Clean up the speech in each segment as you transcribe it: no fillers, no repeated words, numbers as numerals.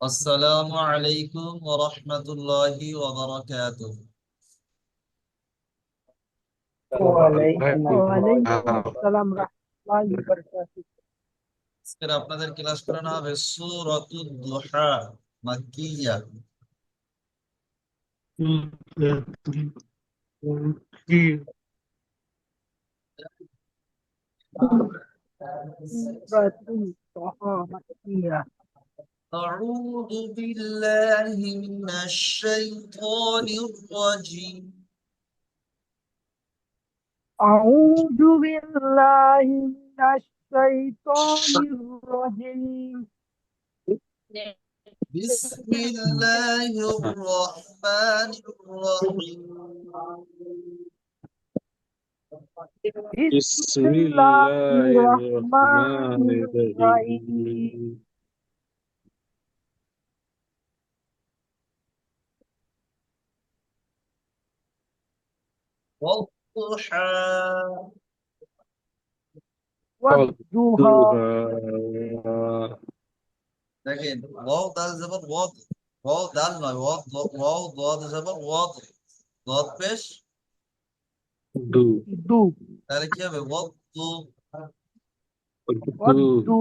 আসসালামু আলাইকুম ওয়া রাহমাতুল্লাহি ওয়া বারাকাতুহু। ওয়ালাইকুম আসসালাম রাহমাতুল্লাহি ওয়া বারাকাতুহু। আজকে আপনাদের ক্লাস করানো হবে সূরাতুদ দুহা মাক্কিয়া। সূরাতুল তাহা মাক্কিয়া। আউযু বিল্লাহি মিনাশ শাইতানির রাজীম। আউযু বিল্লাহি মিনাশ শাইতানির রাজীম। বিসমিল্লাহির রাহমানির রাহিম। بسم বিসমিল্লাহির الله الرحمن রাহমানির রাহিম। الرحيم والضحى। ওয়াদ-দুহা। والضحى দেখেন ওয়াও দাল জবর ওয়াদ, ওয়াও দাল নয়, ওয়াদ ওয়াও দাদ জবর ওয়াদ, দাদ পেশ। دو দু তাহলে কি হবে? ওয়াদ দু। دو ওয়াদ-দু।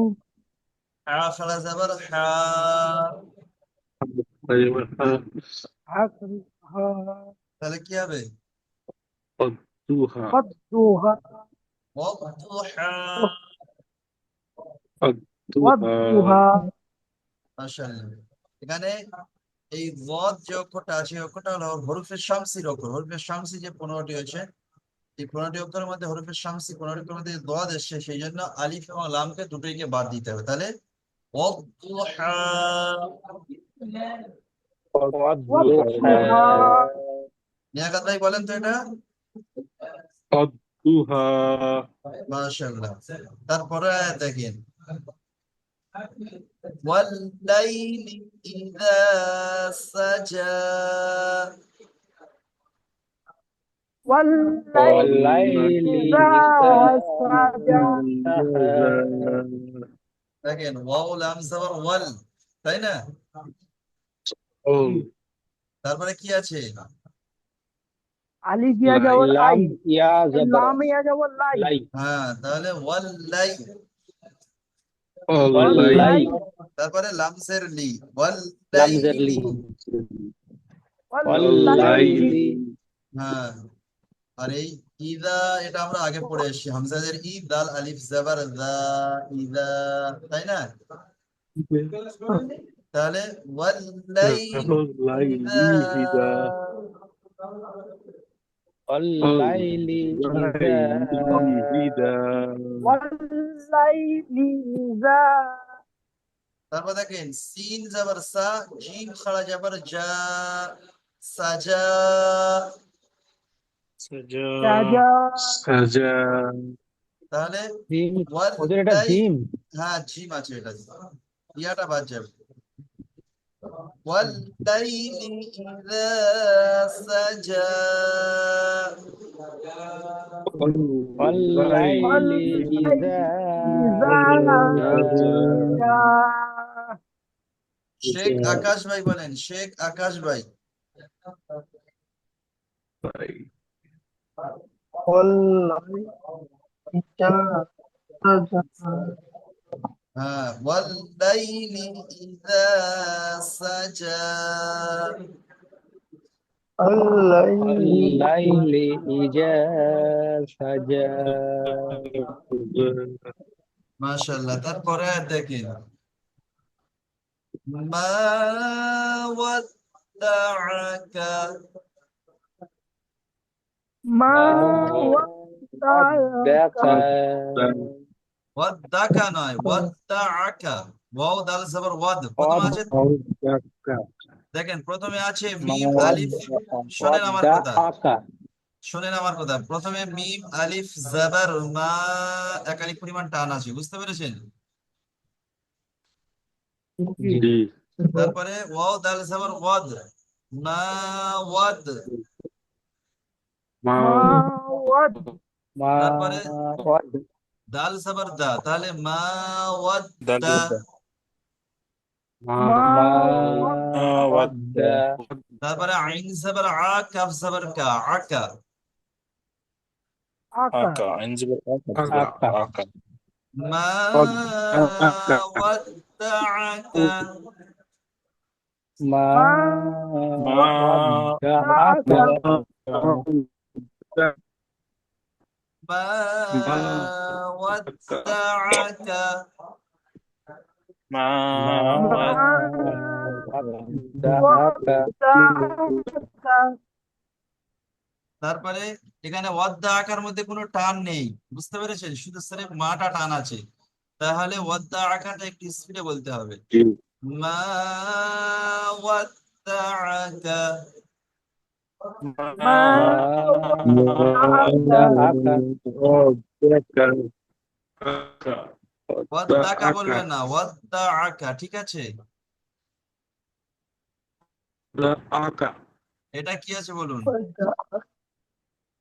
হা খাড়া জবর হা। أيوة হা-হা। তাহলে কি হবে? والضحى ওয়াদ-দুহা। ওয়াদ হা। والضحى ওয়াদ-দুহা। মাশাআল্লাহ। এখানে এই ওয়াদ যে অক্ষরটা আছে, এই অক্ষরটা হলো হরফে শামসির অক্ষর। হরফে শামসি যে 15টি আছে, এই 15টি অক্ষরের মধ্যে হরফে শামসি 15টি অক্ষরের মধ্যে দাদ এসছে, সেই জন্য আলিফ এবং লামকে দুটোইকে বাদ দিতে হবে। তাহলে ওয়াদ হা। والضحى ওয়াদ-দুহা। নিয়াকাত ভাই বলেন তো এটা। والضحى মাশাআল্লাহ। তারপরে আয়াত দেখেন, والليل إذا سجى। والليل والليل إذا إذا سجى. سجى দেখেন ওয়াও লাম জবর ওয়াল, তাই না? তারপরে কি আছে? আলিফ ইয়া যাওয়ার আই। লাম ইয়া এই জবর লাম ইয়া যাওয়ার লাই। লাই হ্যাঁ, তাহলে ওয়াল লাই। ওয়াল লাই ওয়াল্লাই। তারপরে লামজের লি, ওয়াল লাম জারলি লাইলি। ওয়াল ওয়াল্লাইলি। লাইলি হ্যাঁ, আর এই ইদা, এটা আমরা আগে পড়ে এসেছি, হামজাদের ই, দাল আলিফ জবর দা, ইদা, তাই না? তাহলে ওয়াল লাইলি ইদা। والليل إذا ওয়াল লাইলি ইযা والليل إذا ওয়াল্লাইলি ইযা। তারপর দেখেন সিন জবর সা, জিম খাড়া জবর জা, সাজা। سجى সাজা। سجى তাহলে জিম ওয়াল ওদের এটা লাই, জিম হ্যাঁ জিম আছে, এটা ইয়াটা বাদ যাবে। ওয়াল লাইলি ইযা সাজা। ওয়াল والليل লাইলি ইযা ওয়াল্লাইলি ইযা سجى সাজা। শেখ আকাশ ভাই বলেন, শেখ আকাশ ভাই। ওয়াল্লাইলি ইযা সাজা। হ্যাঁ, ওয়াল লাইলি ইযা সাজা। ওয়াল ওয়াল্লাইলি লাইলি ইযা সাজা মাশাআল্লাহ। তারপরে দেখেন, মা ওয়াদ্দাআকা। মা মা ওয়াদ্দাআকা। ওয়াদ্দাকা ওয়াদ্দাকা নয়, ওয়াদ্দাআকা। ওয়াও দাল জবর ওয়াদ, প্রথমে আছে। দেখেন প্রথমে আছে মিম আলিফ। শোনেন আমার কথা, ওয়াদ্দাআকা শোনেন আমার কথা। প্রথমে মিম আলিফ জবর মা, একাধিক পরিমাণ টান আছে, বুঝতে পেরেছেন? জি জি তারপরে ওয়াও দাল জবর ওয়াদ, মা ওয়াদ। মা মা ওয়াদ। মা তারপরে ওয়াদ দাল জবর দা, তাহলে মা ওয়াদ্দা। দালুদা ما ما ما ود তারপরে আইন জবর আ কাফ জবর কা আকা عكا আকা আইন জবর আকা আকা মা ودعك ওয়াদ্দাআকা মা ما মা ওয়াদ্দাআকা ودعك মা ما ওয়াদ্দাআকা মা মা ما ওয়াদ্দাআকা ودعك তারপরে এখানে ওয়াদ্দা আকার মধ্যে কোনো টান নেই, বুঝতে পেরেছেন, শুধু স্রেফ মাটা টান আছে। তাহলে ওয়াদ্দা আকারটা একটু স্পিডে বলতে হবে। মা ওয়াদ্দাআকা ما মা ودعك ওয়াদ্দাআকা ওয়াদ্দাকা বলবেন না, ওয়াদ্দাআকা, ঠিক আছে? এটা কি আছে বলুন?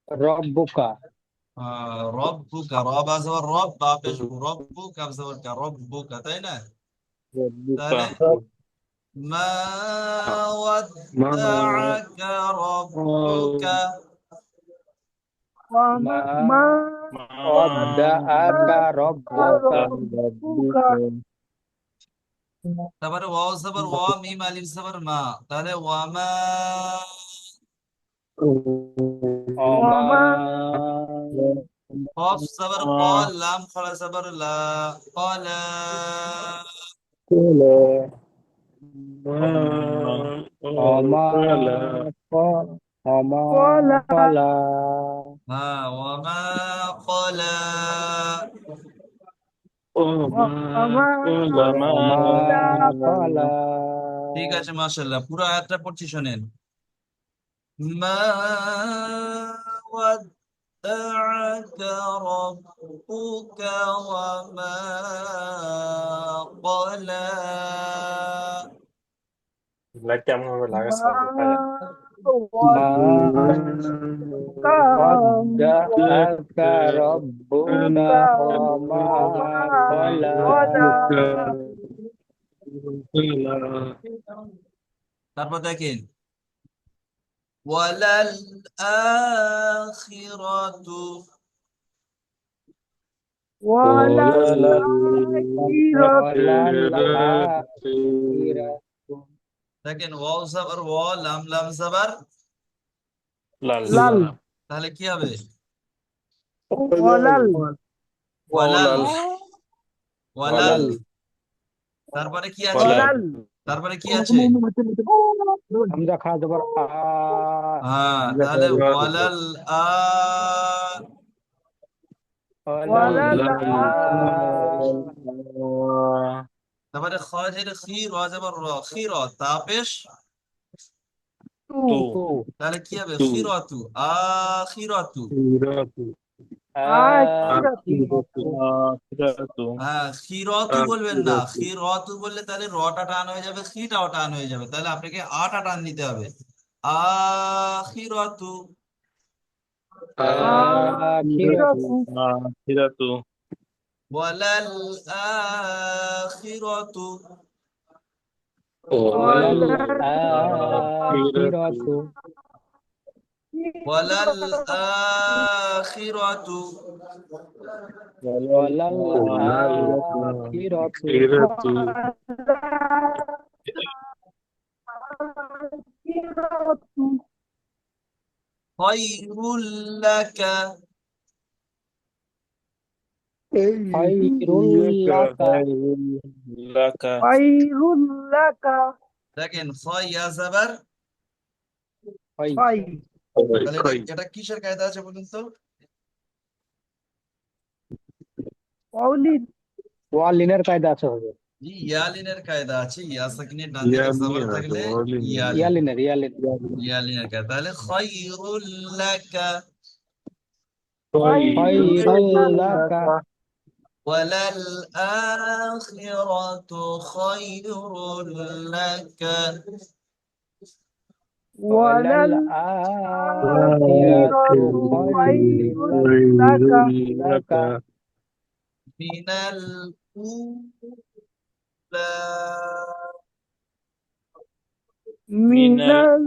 রব্বুকা রব্বুকা, রব আজবার রব, বা পেশ রব্বুকা আজবার কা, রব্বুকা, তাই না? রব্বুকা তাহলে মা ওয়াদ্দাআকা রব্বুকা وما মা ما মা ওয়াদ্দাআকা রব্বুকা ربك তারপরে ওয়াও জবর ওয়া, মিম আলিফ জবর মা, তাহলে ওয়ামা, ওমা وما কফ জবর ক, লাম খলা জবর লা, কলা, কুলা মা ওমা ওমা قال কলা হ্যাঁ ওয়ামা কলা, وما ওমা ওমা কলা ঠিক আছে, মাশাআল্লাহ। পুরো আয়াতটা পড়ছি, শোনেন। মা ওয়াদ্দাআকা রব্বুকা ওয়ামা ক্বালা। লাইট কেমন ভাবে লাগাচ্ছে ما মা ودعك ওয়াদ্দাআকা রব্বুকা ওমা কলা তারপর দেখেন, ওয়ালাল আখিরাতু, وللآخرة দেখেন ওয়াও জবর ওয়া, লাম লাম জবর, লাল লাল তাহলে কি হবে? ولل ওয়ালাল, ওয়ালাল। ওয়ালাল তারপরে কি আছে? ওয়ালাল ولل তারপরে কি আছে? হামজা খা জবর আ হ্যাঁ, তাহলে ওয়ালাল আ, ওয়ালাল আ তারপরে খাজের খি, রা জবর র, খিরা, তাপেশ, তু তু তাহলে কি হবে? খিরাতু, আখিরাতু। আখিরাতু আখিরাতু হ্যাঁ, খিরাতু বলবেন না, খিরাতু বললে তাহলে রটা টান হয়ে যাবে, খিটাও টান হয়ে যাবে, তাহলে আপনাকে আটা টান দিতে হবে। আখিরাতু, আখিরাতু আখিরাতু ওয়ালাল আখিরাতু, ওয়ালাল وللآخرة আখিরাতু ওয়ালাল আখিরাতু, ওয়ালাল আখিরাতু খায়রুল লাকা, খায়রুল লাকা লাকা خير لك দেখেন ইয়া জাবার, খাই خير তাহলে এটা কিসের কায়দা আছে বলুন তো? قولي ওয়ালিনের কায়দা আছে হবে জি, ইয়ালিনের কায়দা আছে, ইয়া সাকিনের ডান দিকে জাবার থাকলে ইয়ালিন, ইয়ালিনের ইয়ালিন ইয়ালিনের কায়দা। তাহলে খায়রুল লাকা খায়রুল লাকা ওয়ালাল আখিরাতু খায়রুল লাকা, ওয়ালাল আখিরাতু খায়রুল লাকা মিনাল উলা, মিনাল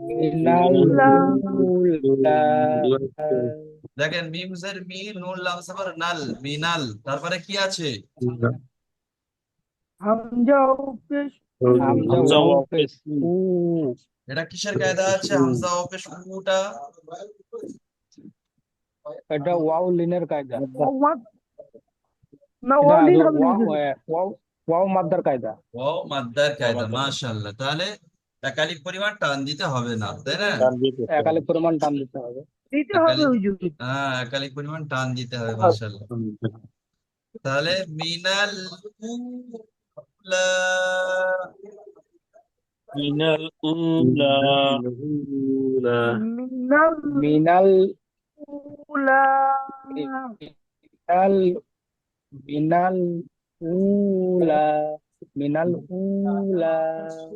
মিনাল উলা উলা দেখেন মিমজের মি নুন লাম সাবার নাল মিনাল, তারপরে কি আছে? হামজা ও পেশ হামজা হামজা ওয়াও ওয়াও পেশ পেশ উ। উ এটা কিসের কায়দা আছে? হামজা ও পেশ উটা এটা ওয়াও লিনের কায়দা ওয়াও মাদ না এটা ওয়াও লিন আদৌ হবে ওয়াও হুজুর। ওয়াও ওয়াও মাদ্দার কায়দা ও মাদ্দার কায়দা, আমাদের মাশাআল্লাহ। তাহলে একালিক পরিমাণ টান দিতে হবে না, তাই না? টান দিয়ে করতে হবে। একালিক পরিমাণ টান দিতে হবে দিতে হবে একালিক, হুজুর। হ্যাঁ একালিক পরিমাণ টান দিতে হবে, মাশাআল্লাহ। তাহলে মিনাল উলা, মিনাল উলা মিনাল মিনাল উলা মিনাল মিনাল উলা মিনাল উলা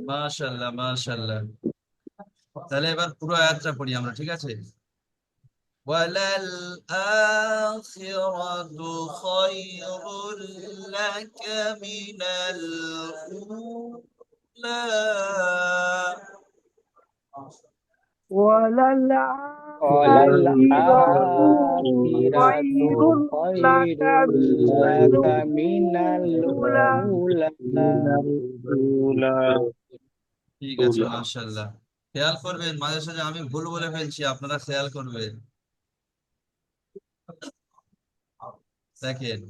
মাশাআল্লাহ মাশাআল্লাহ। তাহলে এবার পুরো আয়াতটা পড়ি আমরা, ঠিক আছে? ওয়ালাল আখিরাতু খায়রুল লাকা মিনাল উলা। ওয়ালাল ওয়ালাল আখিরাতু আখিরাতু খায়রুল লাকা খায়রুল মিনাল লাকা মিনাল উলা। উলা মিনাল উলা ঠিক আছে, মাশাআল্লাহ। খেয়াল করবেন, মাঝে সাঝে আমি ভুল বলে ফেলছি, আপনারা খেয়াল করবেন। দেখেন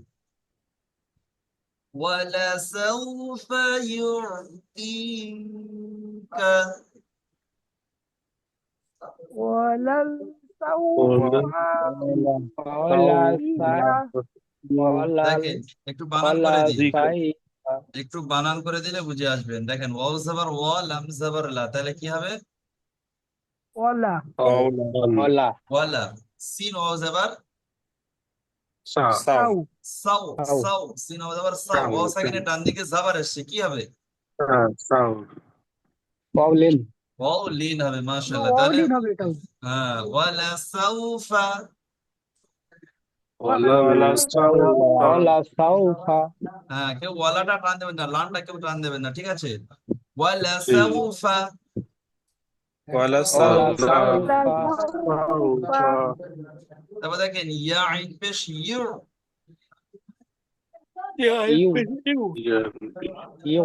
وَلَسَوْفَ يُعْطِيكَ ওয়ালাল সাউফা ওয়ালা ইউতিকা ওয়ালাল দেখেন একটু বানান ওয়ালা করে দিই, সাই একটু বানান করে দিলে বুঝে আসবেন। দেখেন ওয়াও জাবার ওয়া, লাম জাবার লা, তাহলে কি হবে? ওয়ালা ওয়ালা ওয়ালা। সিন ওয়াও জাবার সাও সাউ সাও, সাউ সাও সিন ওয়াও জাবার সাও, ওয়াও সাকিনে ডান দিকে জাবার আসছে, কি হবে? ওয়াউলিন ওয়াও লিন হবে, মাশাআল্লাহ। ওয়াও তাহলে লিন হবে এটা। হ্যাঁ ওয়ালা সাউফা, ওয়ালা সাউফা ওয়ালা সাউফা হ্যাঁ কেউ ওয়ালাটা টান দেবেন না, লামটা কেউ টান দেবেন না, ঠিক আছে? ওয়ালা সাউফা। ওয়ালা ওয়ালা সাউফা ওয়ালা সাউফা সাউফা তারপর দেখেন ইয়া আইন পেশ ইউ, ইউ ইউ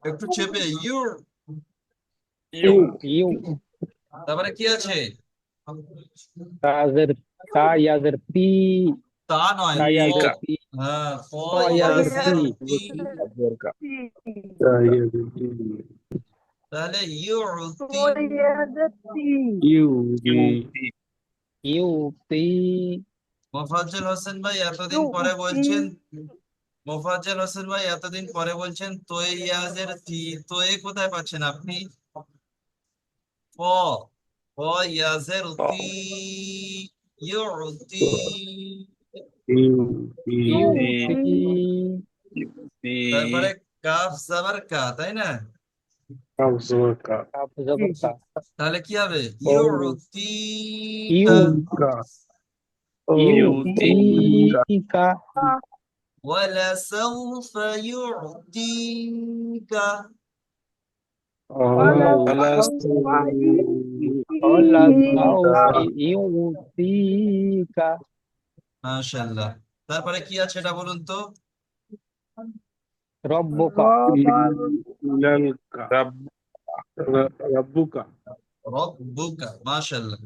একটু চেপে ইউ। ইউ ইউ তারপরে কি আছে? তাজের তা ইয়াজের পি তা নয় তা ত, ইয়াজের পি হ্যাঁ ত তা ইয়াজের ইয়াজের পি তি, বোরকা তাহলে ইউতি। ওয়ালাদতি ইউতি ইউ তি মোফাজ্জল হোসেন ভাই এতদিন পরে ইউতি বলছেন, মোফাজ্জল হোসেন ভাই এতদিন পরে বলছেন তোয়ে ইয়াজের তি, তোয়ে কোথায় পাচ্ছেন আপনি? প, প ইয়াজের তি, ইউতি। ইউ ইউতি তি তারপরে কাফ জাবার কা, তাই না? কাপ জবর কা তাহলে কি হবে? ও ইউ ইউতিকা ইউ ইউতিকা কা ولسوف يعطيك ওয়ালা ওয়ালা সাউফা ওয়ালা ইউতিকা সাউফা ইউ কা মাশাআল্লাহ। তারপরে কি আছে এটা বলুন তো? রব্বুকা রবার রাব্বুকা রব্বুকা, মাশাআল্লাহ।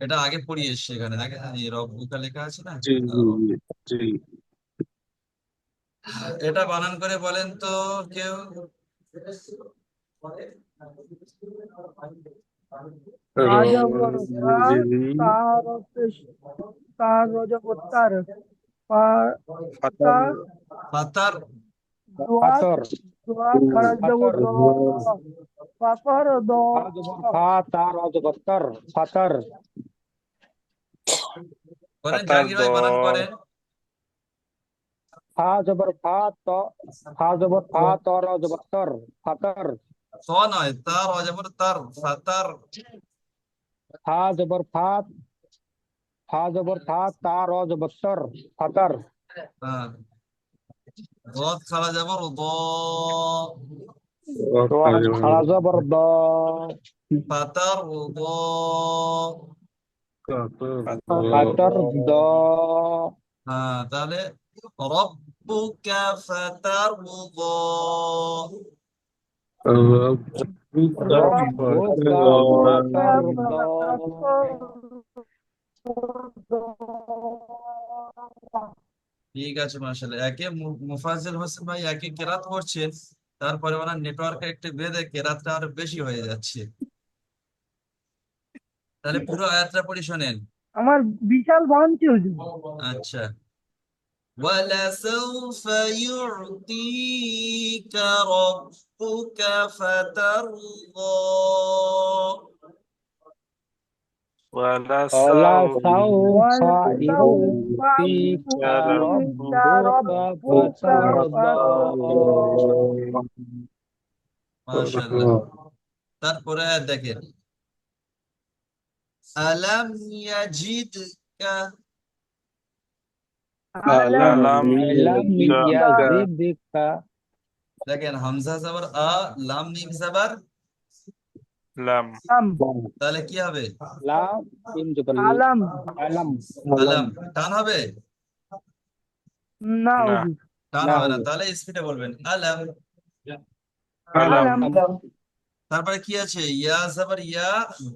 এটা আগে পড়িয়ে এসেছে, এখানে দেখেন এই রব্বুকা লেখা আছে না। জি জি জি জি এটা বানান করে বলেন তো কেউ। আজবর জি তার পেশ তার রজবর তার পা তা ফাতার, দোয়াত ফাতর দোয়াত খারাজ জবর ফাতর দ পাপর দ ফা জবর ফা তার জবর তর ফাতর বলেন ফাতার জাকির দ ভাই বানান করেন। ফা জবর ফা ত ফা জবর ফা তর জবর তর ফাতর ত নয়, তার অজবর তার, ফাতার। ফা জবর ফা জবর ফা তার জবর তর ফাতর হ্যাঁ, দদ খারা জবর দ, তো খাড়া জবর দ فترضى ফাতর দ হ্যাঁ তাহলে ربك فترضى রব্বুকা ফাতর দ ঠিক আছে মাশাআল্লাহ। একে মুফাজ্জল হোসেন ভাই একে কেরাত করছেন, তারপরে ওনার নেটওয়ার্কের একটু বেঁধে কেরাতটা আরো বেশি হয়ে যাচ্ছে। তাহলে পুরো আয়াতটা পড়ি শোনেন। আমার বিশাল বাঞ্ছি হুজুর। আচ্ছা, وَلَسَوْفَ يُعْطِيكَ رَبُّكَ فَتَرْضَى ওয়ালা ولسوف সাউফা ওয়ালাসাউফা ইউতিকা ইউতিকা রব্বুকা রব্বুকা ফাতারদা ফাতারদা। মাশাআল্লাহ। তারপরে আয়াত দেখেন, আলাম ইয়াজিদকা, আলাম আলাম ইয়াজিদকা দেখেন হামজা যাবার আ, লাম মিম যাবার, লাম আলাম তাহলে কি হবে? লাম মিম জবর আলাম আলাম আলাম। টান হবে? না না হুজুর। টান না হবে না, হুজুর তাহলে স্পিডে বলবেন আলাম। আলাম আলাম তারপরে কি আছে? ইয়া যাবার ইয়া,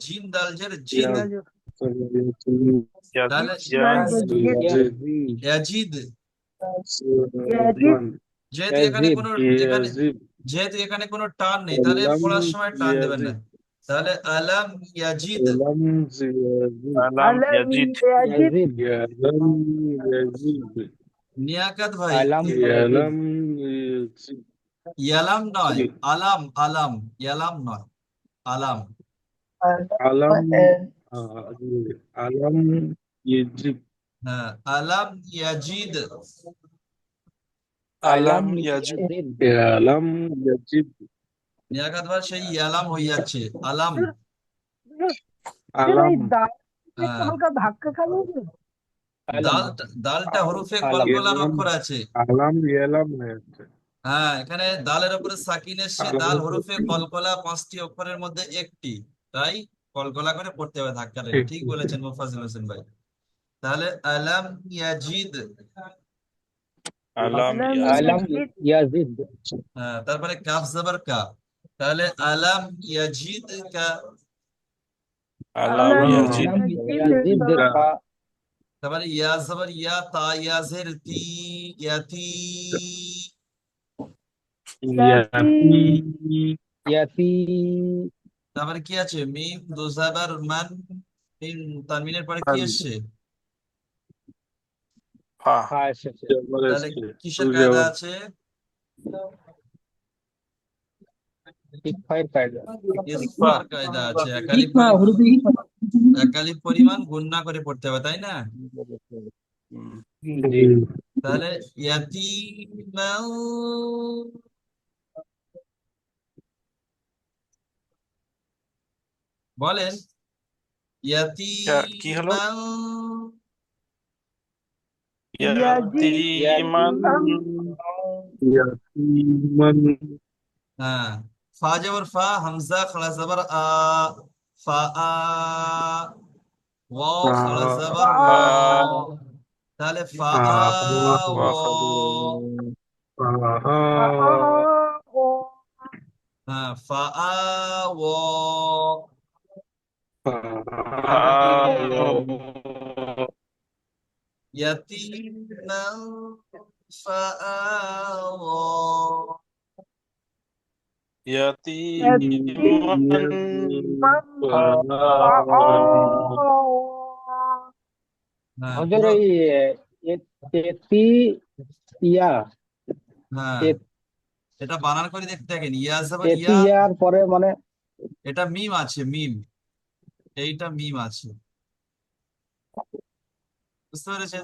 জিম দাল জের জিদ, তাহলে ইয়াজিদ ইয়াজিদ। ইয়াজিদ যেহেতু এখানে কোনো এখানে যেহেতু এখানে কোনো টান নেই, তাহলে পড়ার সময় টান দেবেন না। তাহলে আলাম ইয়াজিদ, আলাম আলাম ইয়াজিদ ইয়াজিদ নিয়াকাত ভাই, আলাম ইয়ালাম নয়, আলাম আলাম, ইয়ালাম নয়, আলাম। হ্যাঁ, আলাম ইয়াজিদ, আলাম ইয়াজিদ নিয়াকাত ভাই সেই ইয়ালাম হয়ে যাচ্ছে আলাম। হুজুর, এই দাল একটু হ্যাঁ, হালকা ধাক্কা খাবে হুজুর? আলাম দালটা হরফে আলাম কলকলার অক্ষর আছে। হ্যাঁ, এখানে দালের উপরে সাকিন এসছে, দাল হরফে কলকলা 5টি অক্ষরের মধ্যে একটি, তাই কলকলা করে পড়তে হবে, ধাক্কা লেগে। ঠিক বলেছেন মুফাজ্জল হোসেন ভাই। তাহলে আলাম ইয়াজিদ, আলাম আলাম ইয়াজিদ ইয়াজিদ ইয়াজিদ হ্যাঁ, তারপরে কাফ জবর কা, তাহলে আলাম ইয়াজিদ কা, আলাম আলাম ইয়াজিদ ইয়াজিদ কা তারপরে ইয়া জবর ইয়া, তা ইয়াজের তি, ইয়াতি, ইয়াতি ইয়াতি তারপরে কি আছে? মিম দু জবর মান, মিম তানবিনের পরে কি এসছে? ফা ফা এসেছে তাহলে কিসের কায়দা আছে? ইকফায়ের কায়দা ইসফার কায়দা আছে। একালিপ পরিমাণ গুণনা করে পড়তে হবে, তাই না? জি তাহলে ইয়াতীমাও, বলেন কি হলো ইয়াতীমাও, ইয়াতিমান হ্যাঁ, ফা জবর ফা, হামজা খাড়া জবর আ, ফা আ, ওয়াও খাড়া জবর ও, তাহলে ফা আ ও, হ্যাঁ, ফা আ ও, ইয়াতীমাও ফা আ ও, ইয়াতিমান হ্যাঁ হজর পুরো, এতি ইয়া হ্যাঁ এটা বানান করে দেখতে দেখেন, ইয়া যাবার এতি ইয়া, ইয়ার পরে মানে এটা মিম আছে, মিম, এইটা মিম আছে, বুঝতে পেরেছেন?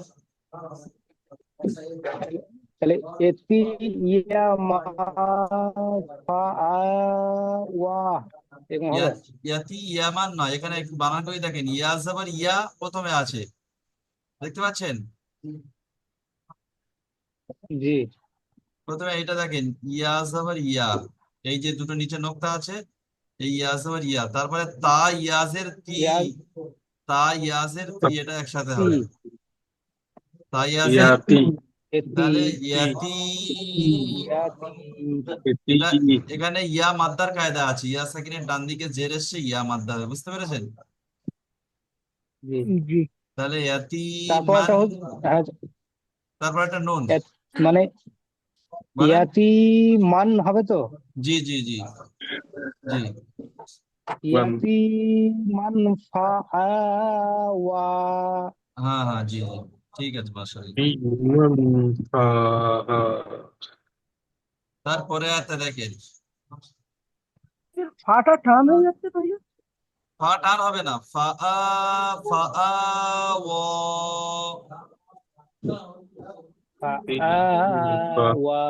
তাহলে এতি ইয়া মা ফা আ ওয়া এরকম হবে ইয়াতি ইয়ামান নয়, এখানে একটু বানান করে দেখেন, ইয়া যাবার ইয়া প্রথমে আছে, দেখতে পাচ্ছেন? জি প্রথমে এটা দেখেন, ইয়া যাবার ইয়া, এই যে দুটো নিচে নোক্তা আছে, এই ইয়া জবর ইয়া, তারপরে তা ইয়াজের তি, ইয়াজ তা ইয়াজের তি, এটা একসাথে তি হবে। তা ইয়াজের, ইয়াতি এতি তাহলে তি ইয়াতি। ইয়াতি এতি এটা এখানে ইয়া মাদ্দার কায়দা আছে, ইয়া সাকিনের ডান দিকে জের এসছে, ইয়া মাদ্দা হবে, বুঝতে পেরেছেন? জি জি। তাহলে তারপর ইয়াতিমান, একটা হচ্ছে হ্যাঁ, তারপর একটা নুন, মানে বলেন। ইয়াতি মান হবে তো জি জি জি জি। মান ইয়াতি মান ফা ওয়া হ্যাঁ হ্যাঁ জি জি, ঠিক আছে মাশাআল্লাহ। মান ফা তারপরে আয়াতে দেখেন, ফাটা টান হয়ে যাচ্ছে তো ভাইয়া। ফা টান হবে না, ফা আ, ফা আ ও, ফা ফা ওয়া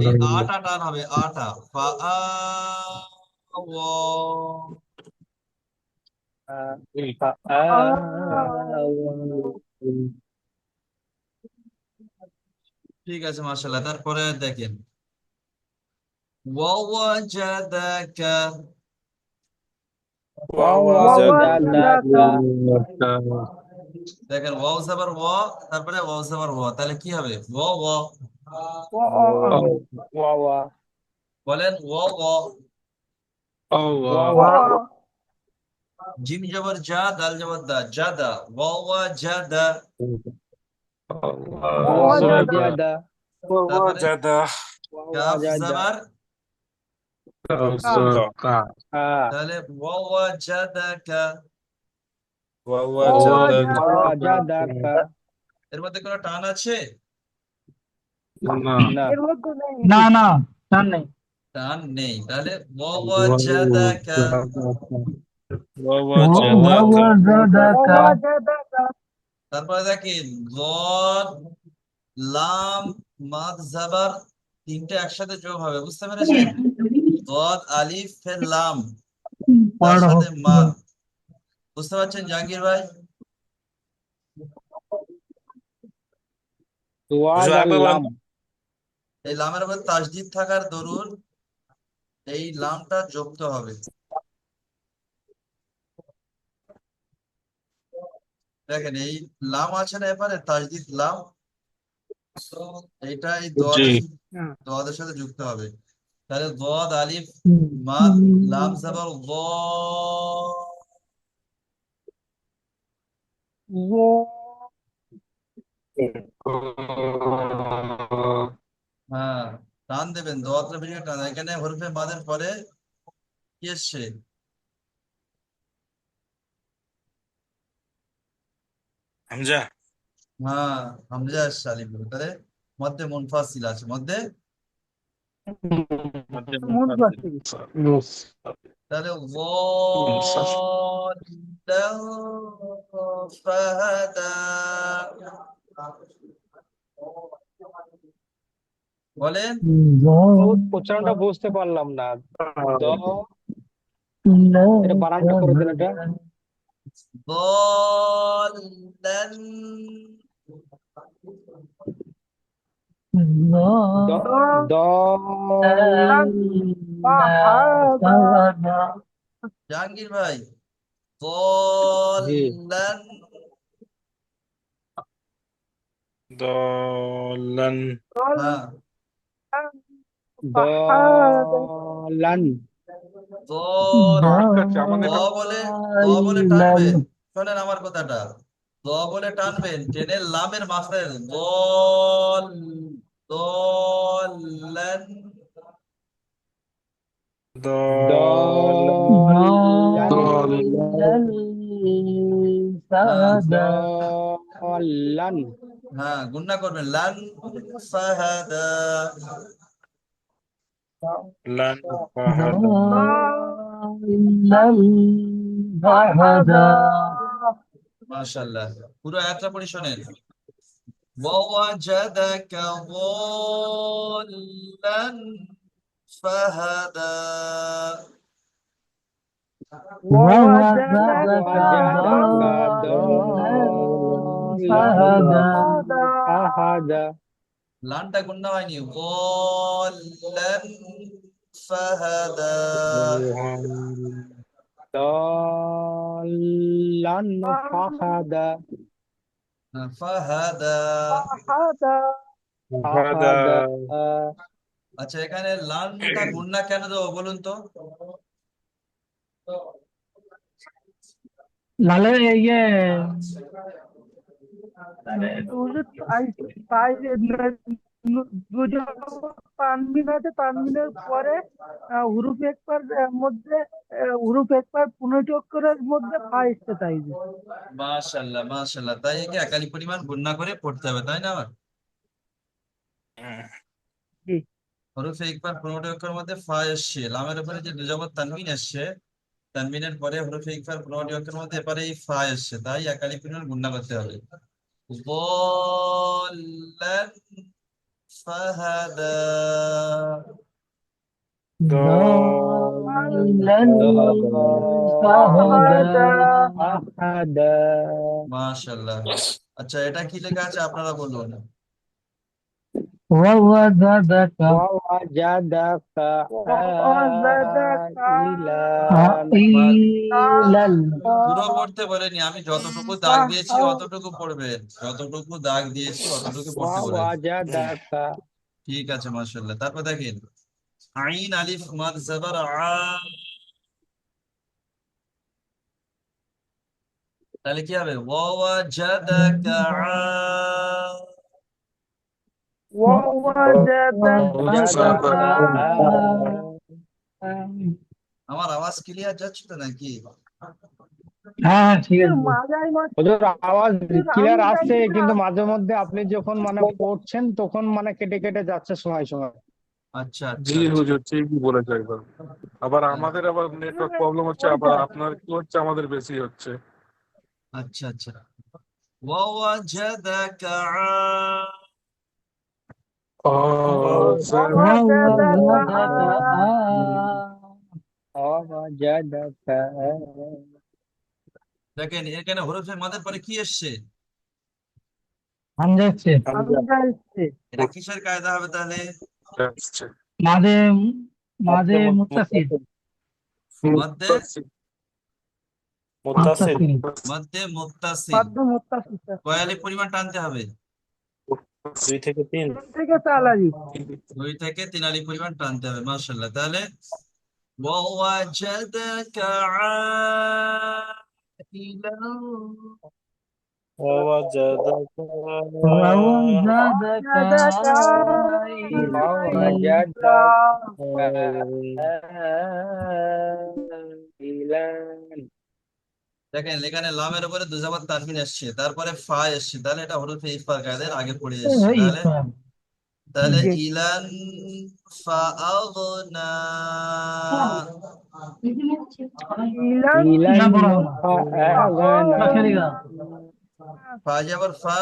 এই আটা টান হবে, আটা, ফা আ ও। ফা ঠিক আছে মাশাআল্লাহ। তারপরে দেখেন, ওয়াওয়াজাদাকা, ওয়াজাদাকা দেখেন ওয়াও জাবার ওয়া, তারপরে ওয়াও জাবার ওয়া, তাহলে কি হবে? ওয়া ওয়া, ওয়া বলেন ওয়া ওয়া। ওয়া জিম জবর জা, দাল জবর দা, জাদা, ওয়া ওয়া জাদা। ওয়াজাদা তারপরে কাফ ওয়াজাদা জাবার, কা তাহলে ওয়া ওয়া জাদাকা। ওয়াজাদাকা এর মধ্যে কোনো টান আছে? না না এর মধ্যে নেই। না না, টান নেই। টান নেই, তাহলে ওয়া ওয়া জাদাকা। ওয়াজাদাকা। তারপরে দেখেন গদ, লাম, মাদ জাবার, তিনটে একসাথে যোগ হবে, বুঝতে পেরেছেন? গদ আলিফ ফের লাম, তার সাথে মাদ, বুঝতে পারছেন জাহাঙ্গীর ভাই? ওয়াজাল্লাম এই লামের উপর তাসদিদ থাকার দরুন এই লামটা যুক্ত হবে। দেখেন এই লাম আছে না, এবারে তাসদিদ লাম, এইটা এই জি দোয়াদের সাথে যুক্ত হবে। তাহলে গদ আলিফ মাদ লাম জাবার গ। হ্যাঁ, টান দেবেন, দোয়াতটা বেশি টান, এখানে হরফে মাদের পরে কি এসছে? হামজা। হ্যাঁ, হামজা এসছে, আলিফ গুলো, তাহলে মধ্যে মুনফাসিল আছে, মধ্যে। মুনফাসিল। তাহলে ইনসাফ ফাহাদা, বলেন। উচ্চারণটা বুঝতে পারলাম না দ এটা বানানটা করে দেন এটা ضالاً, দ দলান জাহাঙ্গীর ভাই, জি ضالاً, দলান হ্যাঁ, দলান ضاد, দ আমাদের বলে, দ বলে টানবেন, শোনেন আমার কথাটা, দ বলে টানবেন, টেনে লামের মাথায় দল, দলান, দলান হ্যাঁ দলান হ্যাঁ, গুন্না করবেন, লান ফাহাদা, লান ফাহাদা মাশাআল্লাহ। পুরো আয়াতটা পড়ি শোনেন, ووجدك ضالا فهدى، ووجدك ওয়াজাদাকা ضالا দলান فهدى. ফাহাদা লানটা গুন্না হয়নি, ضالا فهدى ضالا فهدى فهدى হাদা هذا فهدى আচ্ছা, এখানে লানটা গুণনা কেন দেবো বলুন তো? লালে ইয়ে মানে হুজুর তাই দুটো তানবিন আছে, তানবিনের পরে হুরুফ একবার মধ্যে হুরুফ একবার 15টি অক্ষরের মধ্যে ফা এসছে তাই যে। মাশাআল্লাহ, মাশাআল্লাহ। তাই একে একালি পরিমাণ গুণনা করে পড়তে হবে, তাই না? আমার জি। হরফে ইকবার 15টি অক্ষরের মধ্যে ফা এসছে, লামের উপরে যে দুজাবর তানবিন এসছে, তানবিনের পরে হরফে ইকবার 15টি অক্ষরের মধ্যে এবারে এই ফা এসছে, তাই একালি পরিমাণ গুণনা করতে হবে। ضالا فهدى ضالاً فهدى ফাহাদা। মাশাআল্লাহ। আচ্ছা, এটা কি লেখা আছে আপনারা বলুন। ওয়াজাদাকা ووجدك ওয়াজাদাকা عائلا আইলাল পুরো পড়তে বলেনি, আমি যতটুকু দাগ দিয়েছি অতটুকু পড়বেন, যতটুকু দাগ দিয়েছি অতটুকু পড়তে বলেন। ووجدك ঠিক আছে, মাশাআল্লাহ। তারপর দেখেন, আইন আলিফ মাদ জাবার তাহলে কি হবে? ওয়াজাদাকা ওয়াজাদাকা আমার আওয়াজ ক্লিয়ার যাচ্ছে তো নাকি? হ্যাঁ ঠিক আছে। হুজুর আওয়াজ ক্লিয়ার আমি আসছে, জানি না। কিন্তু মাঝে মধ্যে আপনি যখন মানে পড়ছেন তখন মানে কেটে কেটে যাচ্ছে সময় সময়। আচ্ছা, জি আচ্ছা, আচ্ছা। হুজুর ঠিকই বলেছে একবার। আবার হ্যাঁ, আমাদের আবার নেটওয়ার্ক প্রবলেম হচ্ছে, আবার আপনার কি হচ্ছে, আমাদের বেশি হচ্ছে। আচ্ছা, আচ্ছা। ওয়াজাদাকা ওয়াজাদাকা ووجدك দেখেন, এখানে হরফে মাদের পরে কি এসছে? হামজা হচ্ছে হামজা হামজা এসছে। এটা কিসের কায়দা হবে তাহলে? আসছে। মাঝে মাঝে মুত্তাসিল মধ্যে মুত্তাসিল মধ্যে মুত্তাসিল। মাধ্য মুত্তাসিল কয় আলিফ পরিমাণ টানতে হবে? 2 থেকে 3 তিন থেকে 4 আলিফ। 2 থেকে 3 আলিফ পরিমাণ টানতে হবে। মাশাআল্লাহ। তাহলে ওয়াজাদাকা আইলান ووجدك ووجدك ووجدك عائلا দেখেন, এখানে লামের উপরে দুজাবার তানবিন এসছে, তারপরে ফা এসছে, তাহলে এটা হরফে ইফার কায়দার আগে পড়ে এসছে। তাহলে তাহলে জি। ইলান ফাআগনা ইলান إلى বড় فأغنى ফা জাবার ফা,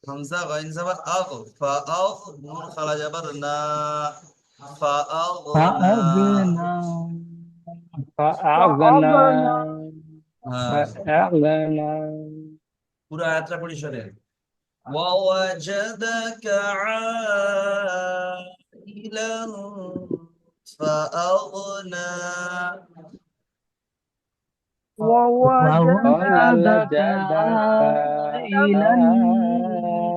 হামজা গাইন জাবার আগ, ফাআগ নুন খালা জাবার না, ফাআগনা। ফাআগনা فأغنى হ্যাঁ, فأغنى পুরো আয়াতটা পড়ি শোনেন। ووجدك عائلا فأغنى ووجدك عائلا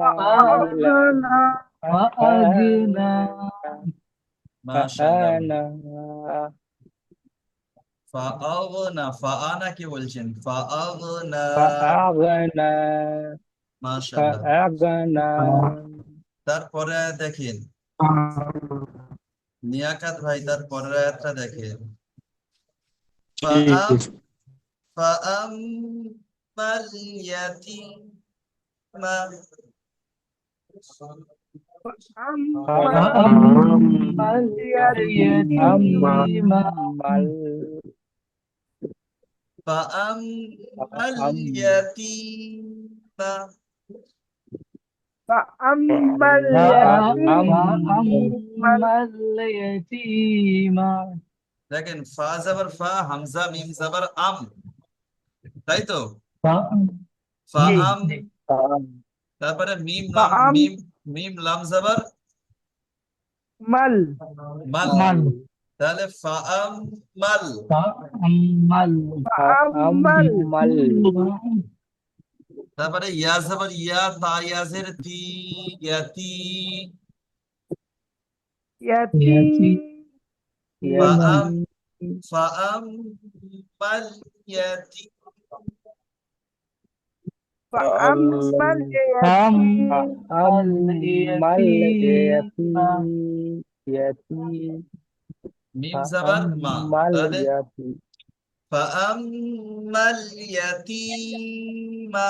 فأغنى فأغنى ما شاء الله। فأنا ফাআগনা, ফাআনা কি বলছেন? ফাআগনা। فأغنى মাশাআল্লাহ। فأغنى তারপরে দেখেন, নিয়াকাত ভাই, তারপরের আয়াতটা দেখেন। ফাআম ফাআম্মাল ইয়াতীমা فأما اليتيم فأما اليتيم فأما اليتيم দেখেন, ফা জাবার ফা, হামজা মিম জাবার আম, তাই তো? ফাআম, তারপরে মিম লাম ফাআম মিম মিম লাম জাবার মাল মাল, মাল তাহলে ফাআম্মাল فأمل فأمل তারপরে ইয়া জবর ইয়া তা ইয়াজের তি ইয়াতি يأتي ফাআম يتيم ফাআম্মাল ইয়াতি فأما اليتيم فأما اليتيم মিম জবর মা فأما তাহলে اليتيم ফাআম্মাল ইয়াতীমা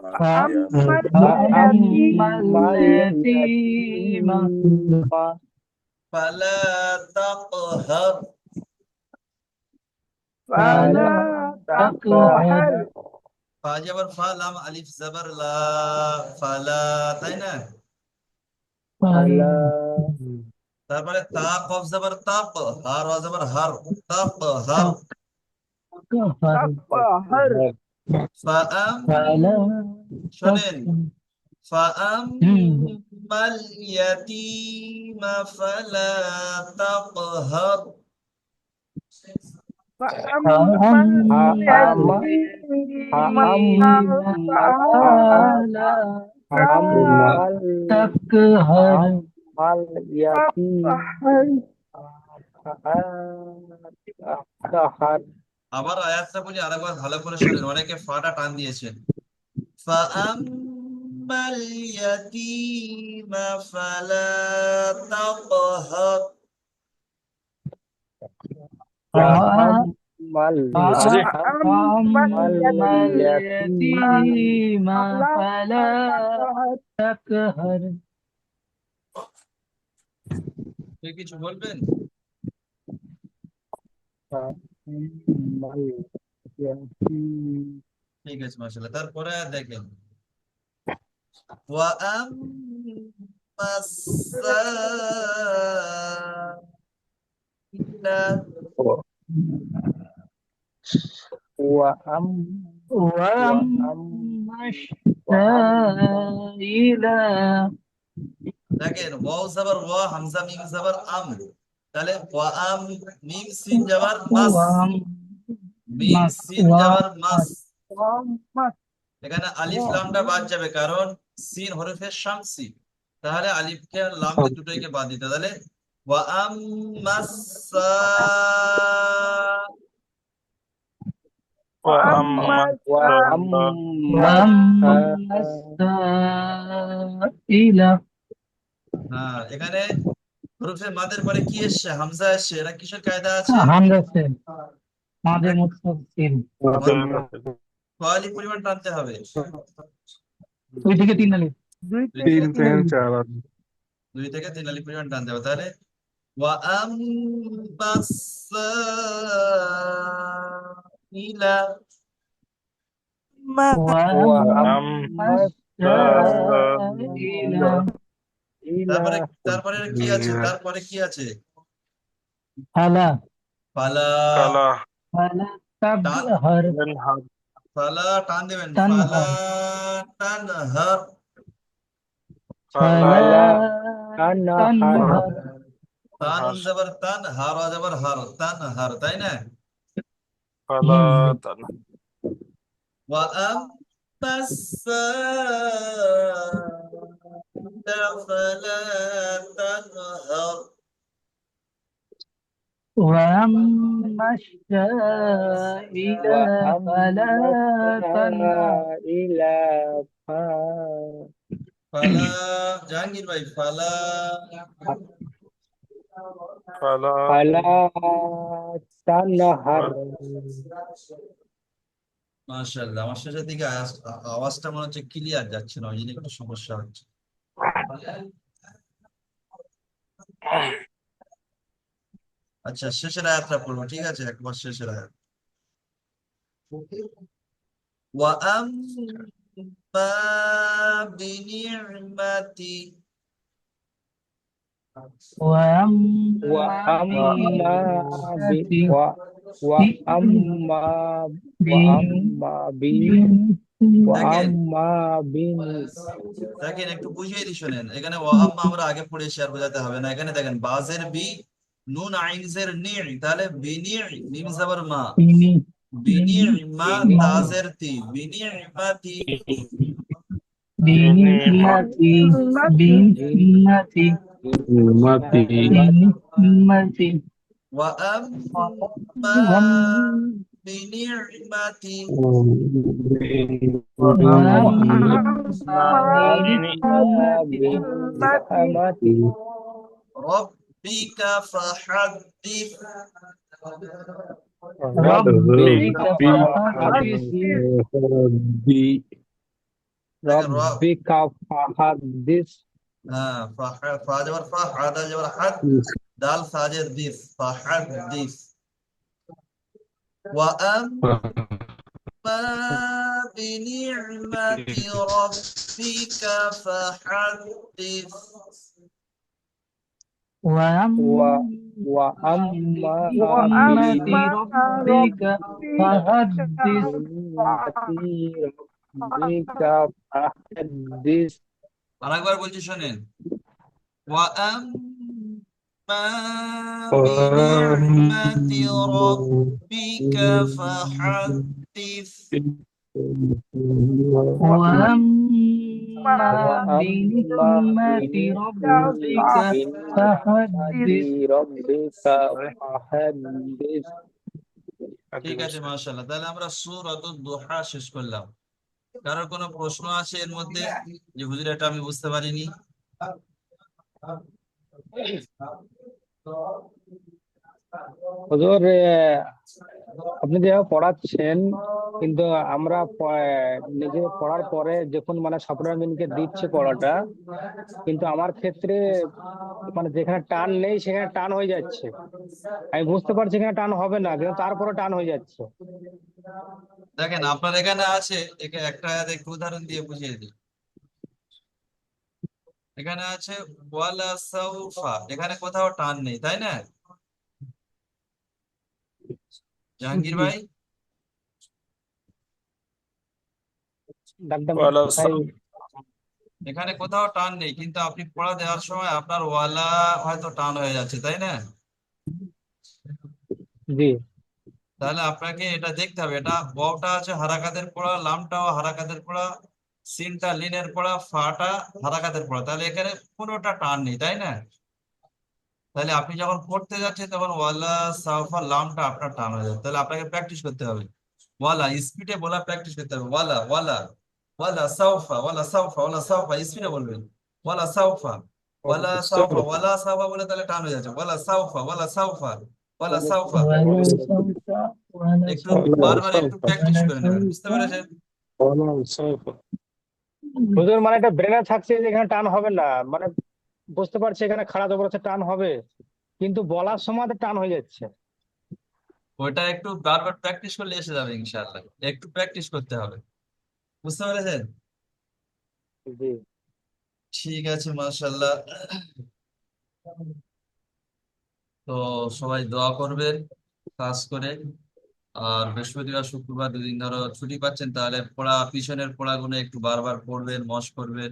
فأما فأما اليتيم اليتيم ফালা তাকহার فلا تقهر ফা জবর ফা লাম আলিফ জবর লা ফালা তাই না فلا তারপরে তা কফ জবর তাক হার ওয়া জবর হার তাকহার تقهر ফাআম فلا শোনেন ফাআম্মাল ইয়াতীমা ফালা তাকহার فأما اليتيم فلا تقهر تقهر আবার আয়াতটা বলি আরেকবার ভালো করে শোনেন অনেকে ফাটা টান দিয়েছেন ফাআম্মাল ইয়াতীমা ফালা তাকহার فأما اليتيم فلا تقهر কেউ কিছু বলবেন ঠিক আছে মাশাআল্লাহ তারপরে দেখেন ওয়া আম্মাস সাইলা وأما السائل দেখেন ওয়াও জবর ওয়া হামজা মিম জবর আম তাহলে ওয়া আম মিম সিন জবর মাস মিম সিন জবর মাস এখানে আলিফ লামটা বাদ যাবে কারণ সিন হরফে শামসি তাহলে আলিফকে আর লামকে দুটোইকে বাদ দিতে তাহলে ওয়া আম্মাস وأما السائل হ্যাঁ এখানে হরফে মাদের পরে কি এসছে হামজা এসছে এটা কিসের কায়দা আছে হামজা সে মাঝে মুত্তাসিল কোয়ালি পরিমাণ টানতে হবে 2 থেকে 3 আলিফ 3 3 4 2 থেকে 3 আলিফ পরিমাণ টানতে হবে তাহলে ওয়া আম্মাস সাইলা وأما তারপরে কি আছে তারপরে কি আছে ফালা ফালা فلا তাকহার تنهر ফালা টান দেবেন তানহার। ফালা তানহার ফালা তানহার। তানহার তান জবর তান হার জবর হার তানহার তাই না فلا تنهر ওয়া আম্মাস সাইলা ফালা তানহার وأما السائل فلا تنهر ফালা জাহাঙ্গীর ভাই ফালা فلا তানহার মাশাআল্লাহ আমার শেষের দিকে আওয়াজটা মনে হচ্ছে ক্লিয়ার যাচ্ছে না ওই জন্য একটু সমস্যা হচ্ছে আচ্ছা শেষের আয়াতটা পড়বো ঠিক আছে একবার শেষের আয়াত ওয়া আম্মা বিনি'মাতি وأما وأما দেখেন وأما بن দেখেন একটু বুঝিয়ে দি শোনেন, এখানে ও আম্মা আমরা আগে পড়েছি আর বোঝাতে হবে না। এখানে দেখেন বাজের বি, নুন আইন জের নি, তাহলে বিনি, মিম জাবার মা, বিনি মা, তাজের তি, বিনি ইমাতি। بنعمتي بنعمتي ماتي بنعمتي ওয়া আম্মা বিনি'মাতি بنعمة রাব্বিকা ফাহাদ্দিস। ربك ربي দেখেন ربك فحدث হ্যাঁ, ফা জবর ফা, হাদা জবর হাদ, দাল সাজের দিস, ফাহাদ্দিস। ওয়া আম্মা বিনি'মাতি রাব্বিকা ফাহাদ্দিস। وأما وأما بنعمة ربك فحدث ربك فحدث আরেকবার বলছি শোনেন, ওয়া আম্মা বিনি'মাতি রাব্বিকা ফাহাদ্দিস। وأما وأما بنعمة ربك فحدث ربك فحدث ঠিক আছে, মাশাআল্লাহ। তাহলে আমরা সূরাতুদ দুহা শেষ করলাম। কারোর কোনো প্রশ্ন আছে এর মধ্যে, যে হুজুর এটা আমি বুঝতে পারিনি? হুজুর আপনি যেভাবে পড়াচ্ছেন, কিন্তু আমরা নিজে পড়ার পরে যখন মানে ছাত্রছাত্রীকে দিচ্ছে পড়াটা, কিন্তু আমার ক্ষেত্রে মানে যেখানে টান নেই সেখানে টান হয়ে যাচ্ছে। আমি বুঝতে পারছি এখানে টান হবে না, কিন্তু তারপরে টান হয়ে যাচ্ছে। দেখেন আপনার এখানে আছে, একটা একটু উদাহরণ দিয়ে বুঝিয়ে দিই। এখানে আছে ওয়ালা সাউফা, এখানে কোথাও টান নেই, তাই না জাহাঙ্গীর জি, ভাই? ডাক্তার ولا ভাই। এখানে কোথাও টান নেই, কিন্তু আপনি পড়া দেওয়ার সময় আপনার ওয়ালা হয়তো টান হয়ে যাচ্ছে, তাই না? জি তাহলে আপনাকে এটা দেখতে হবে, এটা ওয়াওটা আছে হারাকাতের পড়া, লামটাও হারাকাতের পড়া, সিনটা লিনের পড়া, ফাটা হারাকাতের পড়া, তাহলে এখানে কোনোটা টান নেই, তাই না? তাহলে আপনি যখন পড়তে যাচ্ছেন তখন ওয়ালা সাফা লামটা আপনার টান হয়ে যাবে, তাহলে আপনাকে প্র্যাকটিস করতে হবে। ওয়ালা স্পিডে বলা প্র্যাকটিস করতে হবে। ওয়ালা ওয়ালা ওয়ালা সাউফা, ওয়ালা সাউফা, ওয়ালা সাউফা স্পিডে বলবেন। ওয়ালা সাউফা, ওয়ালা সাউফা, ওয়ালা সাউফা বলে তাহলে টান হয়ে যাচ্ছে। ওয়ালা সাউফা, ওয়ালা সাউফা, ওয়ালা সাউফা। ولا سوف ولا একটু سوف বারবার একটু প্র্যাকটিস ولا করে নেবেন, বুঝতে سوف পেরেছেন? سوف হুজুর, মানে এটা ব্রেনে থাকছে যে এখানে টান হবে না, মানে বুঝতে পারছি এখানে খাড়া জবরদস্ত টান হবে, কিন্তু বলার সময় তো টান হয়ে যাচ্ছে। ওইটা একটু বারবার প্র্যাকটিস করলে এসে যাবে ইনশাআল্লাহ, একটু প্র্যাকটিস করতে হবে, বুঝতে পেরেছেন? জি ঠিক আছে, মাশাআল্লাহ। তো সবাই দোয়া করবেন কাজ করে। আর বৃহস্পতিবার শুক্রবার 2 দিন ধরো ছুটি পাচ্ছেন, তাহলে পড়া পিছনের পড়াগুলো একটু বারবার পড়বেন, মশ করবেন।